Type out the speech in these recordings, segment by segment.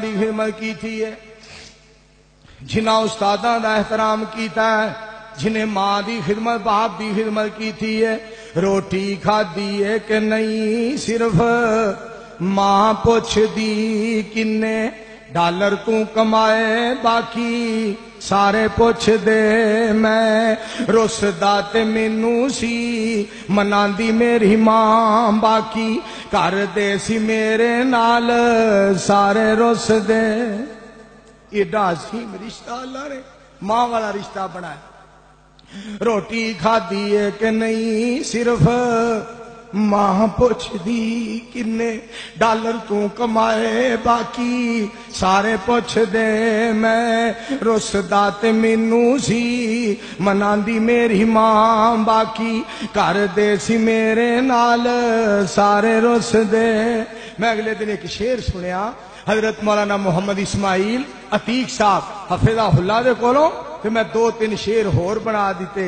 دی خدمت کی تھی ہے، جنہاں استاداں دا احترام کیتا ہے، جنہیں ماں دی خدمت باپ دی خدمت کی تھی ہے، روٹی کھادی ہے کہ نہیں صرف ماں پوچھ دی کنے ڈالر تو کمائے باقی سارے پوچھ دے میں رسدا تے مینوں سی مناندی میری ماں باقی کر دے سی میرے نال سارے رس دے۔ ایڈا عظیم رشتہ اللہ نے ماں والا رشتہ بنایا۔ روٹی کھادی ہے کہ نہیں صرف ماں پوچھ دی کنے ڈالر تو کمائے باقی سارے پوچھ دے میں رسدا تے مینوں سی مناندی میری ماں باقی کر دے سی میرے نال سارے رس دے۔ میں اگلے دن ایک شعر سنیا حضرت مولانا محمد اسماعیل عتیق صاحب حفظہ اللہ دے کولوں، کہ میں دو تین شعر ہور بنا دیتے۔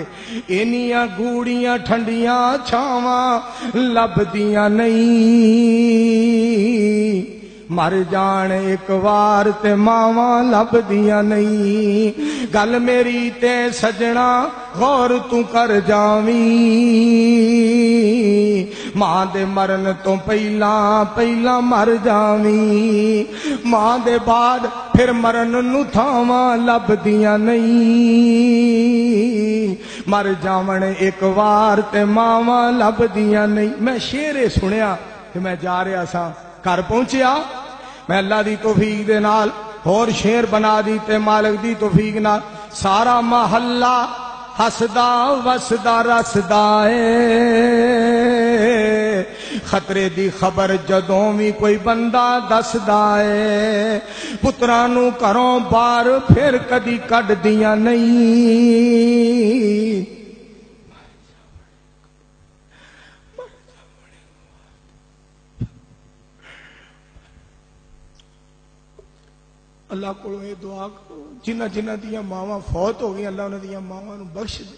اینیاں گوڑیاں ٹھنڈیاں چھاواں لبدیاں نہیں، مر جان ایک وار تے ماواں لبدیاں نہیں، گل میری تے سجنا غور تو کر جاویں، ماں دے مرن تو پہلا مر جاویں، ماں دے بعد پھر مرن نو تھاواں لبدیاں نہیں، مر جاون ایک وار تے ماواں لبدیاں نہیں۔ میں شعر سنیا کہ میں جا رہا سا گھر پہنچیا، میں اللہ دی توفیق دے نال اور شعر بنا دیتے مالک دی توفیق نال، سارا محلہ ہسدا وسدا رسدا اے، خطرے دی خبر جدوں بھی کوئی بندہ دسدا اے، پتراں نوں گھروں باہر پھر کدی کڈ دیاں نہیں، اللہ کو یہ دعا کرو جنہ جنہ دیاں ماواں فوت ہو گئی اللہ انہاں دیاں ماواں نو بخش دے،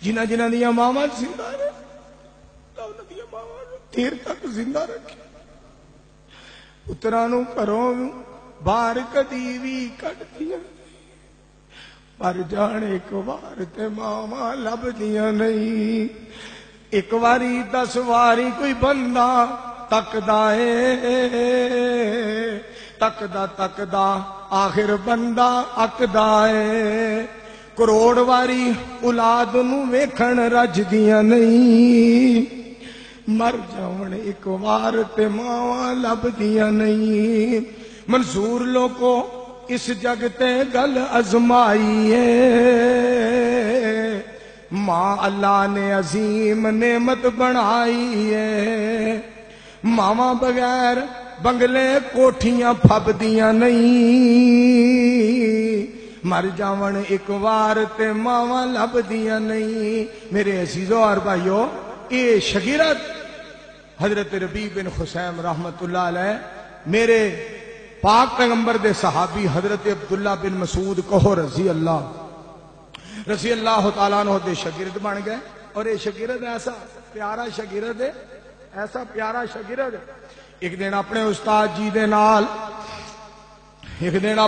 جنہ جنہ دیاں ماواں زندہ رہے اللہ انہاں دیاں ماواں نو دیر تک زندہ رکھے، پتراں نو گھروں باہر کدی وی کڈ دیاں، مر جان ایک وار تے ماواں لبدیاں نہیں، ایک واری 10 واری کوئی بندہ تکدا اے، تکدا آخر بندہ اکدا اے، کروڑ واری اولاد نو ویکھن رجدیاں نہیں، مر جاون ایک وار تے ماواں لبدیاں نہیں، منظور لوگوں اس جگ تے گل ازمائی ہے، ماں اللہ نے عظیم نعمت بنائی ہے، ماواں بغیر بنگلے کوٹھیاں پھبدیاں نہیں، مر جاون ایک وار تے ماواں لبدیاں نہیں۔ میرے عزیزو اور بھائیو، اے شگیرت حضرت ربیع بن خثیم رحمت اللہ علیہ میرے پاک پیغمبر دے صحابی حضرت عبداللہ بن مسعود کہو رضی اللہ تعالیٰ عنہ دے شگیرد بن گئے، اور یہ شگیرد ایسا پیارا شگیرد ہے، ایسا پیارا شگیرد ہے۔ ایک دن اپنے استاد جی دے نال ایک دن